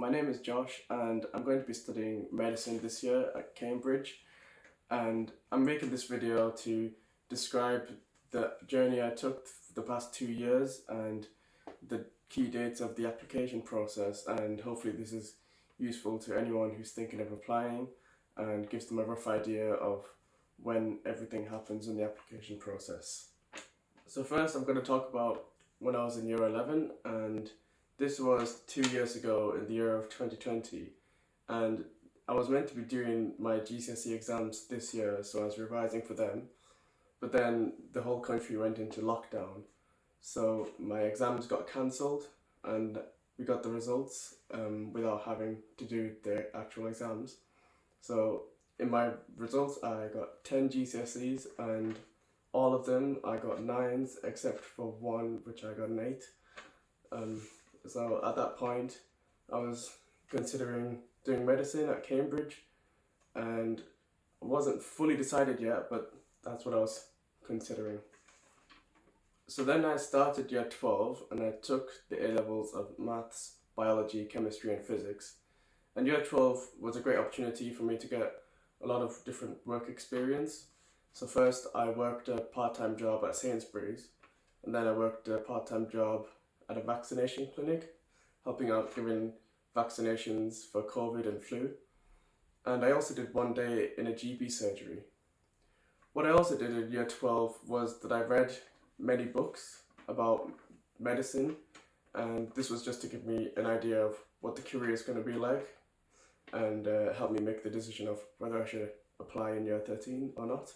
My name is Josh and I'm going to be studying medicine this year at Cambridge, and I'm making this video to describe the journey I took the past 2 years and the key dates of the application process, and hopefully this is useful to anyone who's thinking of applying and gives them a rough idea of when everything happens in the application process. So first I'm going to talk about when I was in year 11, and this was 2 years ago in the year of 2020, and I was meant to be doing my GCSE exams this year, so I was revising for them, but then the whole country went into lockdown, so my exams got cancelled and we got the results without having to do the actual exams. So in my results I got 10 GCSEs and all of them I got 9s except for one which I got an 8. So at that point I was considering doing medicine at Cambridge, and I wasn't fully decided yet, but that's what I was considering. So then I started year 12 and I took the A-levels of maths, biology, chemistry and physics. And year 12 was a great opportunity for me to get a lot of different work experience. So first I worked a part-time job at Sainsbury's, and then I worked a part-time job at a vaccination clinic, helping out giving vaccinations for COVID and flu. And I also did one day in a GP surgery. What I also did in year 12 was that I read many books about medicine, and this was just to give me an idea of what the career is going to be like and help me make the decision of whether I should apply in year 13 or not.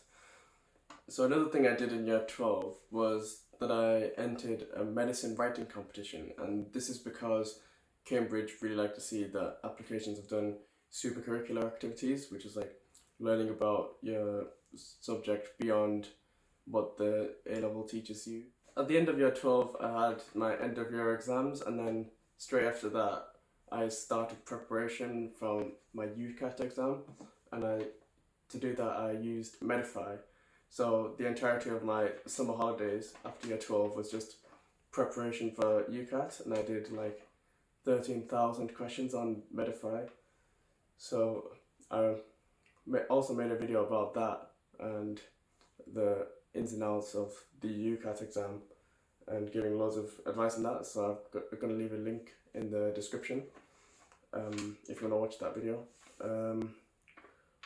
So another thing I did in year 12 was that I entered a medicine writing competition, and this is because Cambridge really like to see that applications have done supercurricular activities, which is like learning about your subject beyond what the A-level teaches you. At the end of year 12 I had my end of year exams, and then straight after that I started preparation from my UCAT exam, and to do that I used Medify. So the entirety of my summer holidays after year 12 was just preparation for UCAT, and I did like 13,000 questions on Medify. So I also made a video about that and the ins and outs of the UCAT exam and giving loads of advice on that, so I'm going to leave a link in the description if you want to watch that video.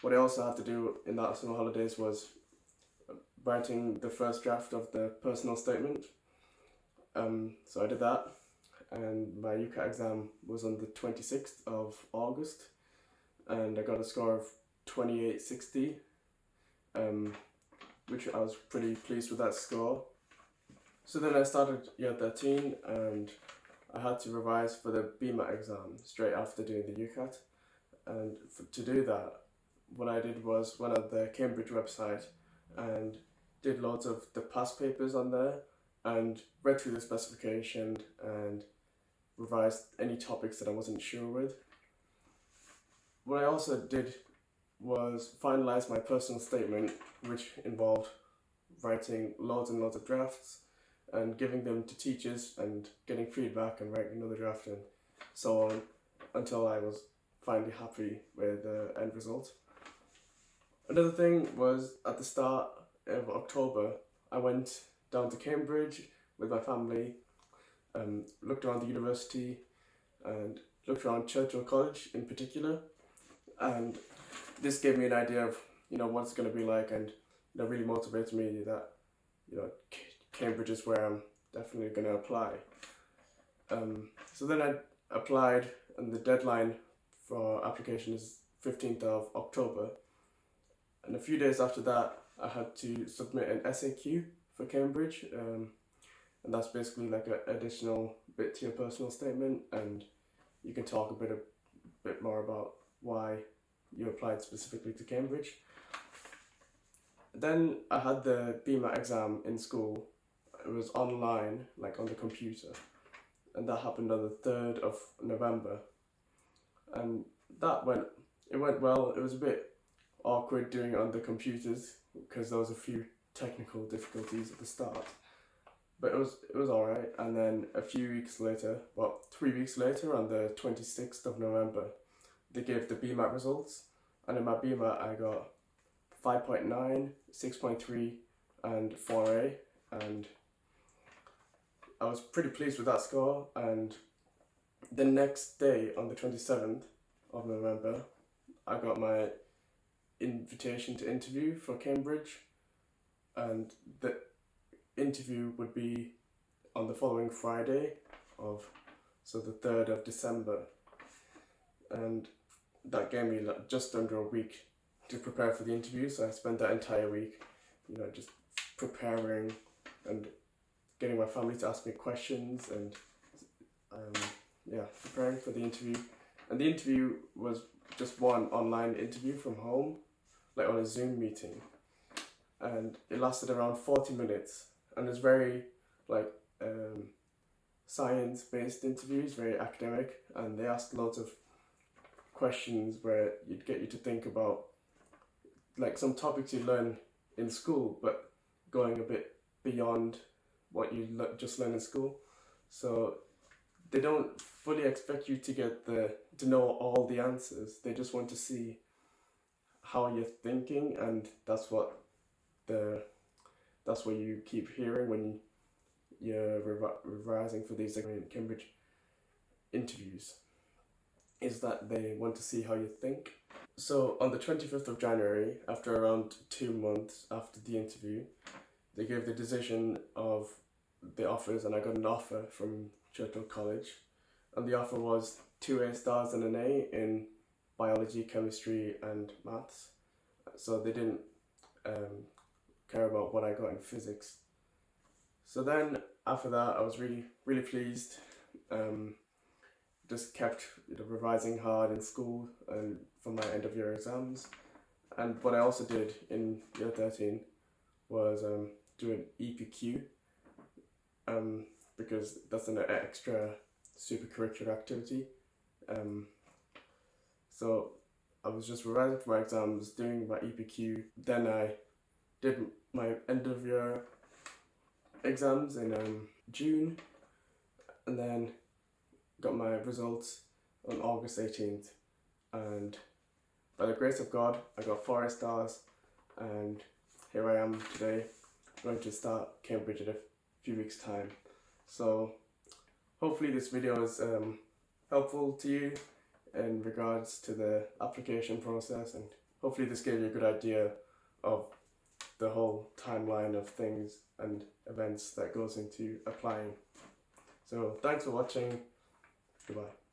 What I also had to do in that summer holidays was writing the first draft of the personal statement. So I did that, and my UCAT exam was on the 26th of August, and I got a score of 2860, which I was pretty pleased with that score. So then I started year 13 and I had to revise for the BMAT exam straight after doing the UCAT. And to do that, what I did was went on the Cambridge website and did loads of the past papers on there and read through the specification and revised any topics that I wasn't sure with. What I also did was finalise my personal statement, which involved writing loads and loads of drafts and giving them to teachers and getting feedback and writing another draft and so on until I was finally happy with the end result. Another thing was at the start of October I went down to Cambridge with my family, looked around the university and looked around Churchill College in particular, and this gave me an idea of what it's going to be like, and really motivated me that Cambridge is where I'm definitely going to apply. So then I applied, and the deadline for application is 15th of October, and a few days after that I had to submit an SAQ for Cambridge, and that's basically like an additional bit to your personal statement, and you can talk a bit more about why you applied specifically to Cambridge. Then I had the BMAT exam in school. It was online, like on the computer, and that happened on the 3rd of November, and it went well. It was a bit awkward doing it on the computers because there was a few technical difficulties at the start, but it was all right. And then a few weeks later, well, 3 weeks later, on the 26th of November, they gave the BMAT results, and in my BMAT I got 5.9, 6.3, and 4A, and I was pretty pleased with that score. And the next day, on the 27th of November, I got my invitation to interview for Cambridge, and the interview would be on the following Friday so the 3rd of December, and that gave me just under a week to prepare for the interview. So I spent that entire week, just preparing and getting my family to ask me questions, and preparing for the interview. And the interview was just one online interview from home, like on a Zoom meeting, and it lasted around 40 minutes, and it's very science-based interviews, very academic, and they asked lots of questions where you'd get you to think about like some topics you learn in school, but going a bit beyond what you just learn in school. So they don't fully expect you to to know all the answers. They just want to see how you're thinking, and that's what you keep hearing when you're revising for these Cambridge interviews, is that they want to see how you think. So on the 25th of January, after around 2 months after the interview, they gave the decision of the offers, and I got an offer from Churchill College, and the offer was 2 A stars and an A in biology, chemistry and maths. So they didn't care about what I got in physics. So then after that, I was really, really pleased. Just kept revising hard in school and for my end of year exams. And what I also did in year 13 was do an EPQ, because that's an extra super curricular activity. So I was just revising for my exams, doing my EPQ. Then I did my end of year exams in June, and then got my results on August 18th, and by the grace of God I got 4 A stars, and here I am today, going to start Cambridge in a few weeks time. So hopefully this video is helpful to you in regards to the application process, and hopefully this gave you a good idea of the whole timeline of things and events that goes into applying. So thanks for watching. Goodbye.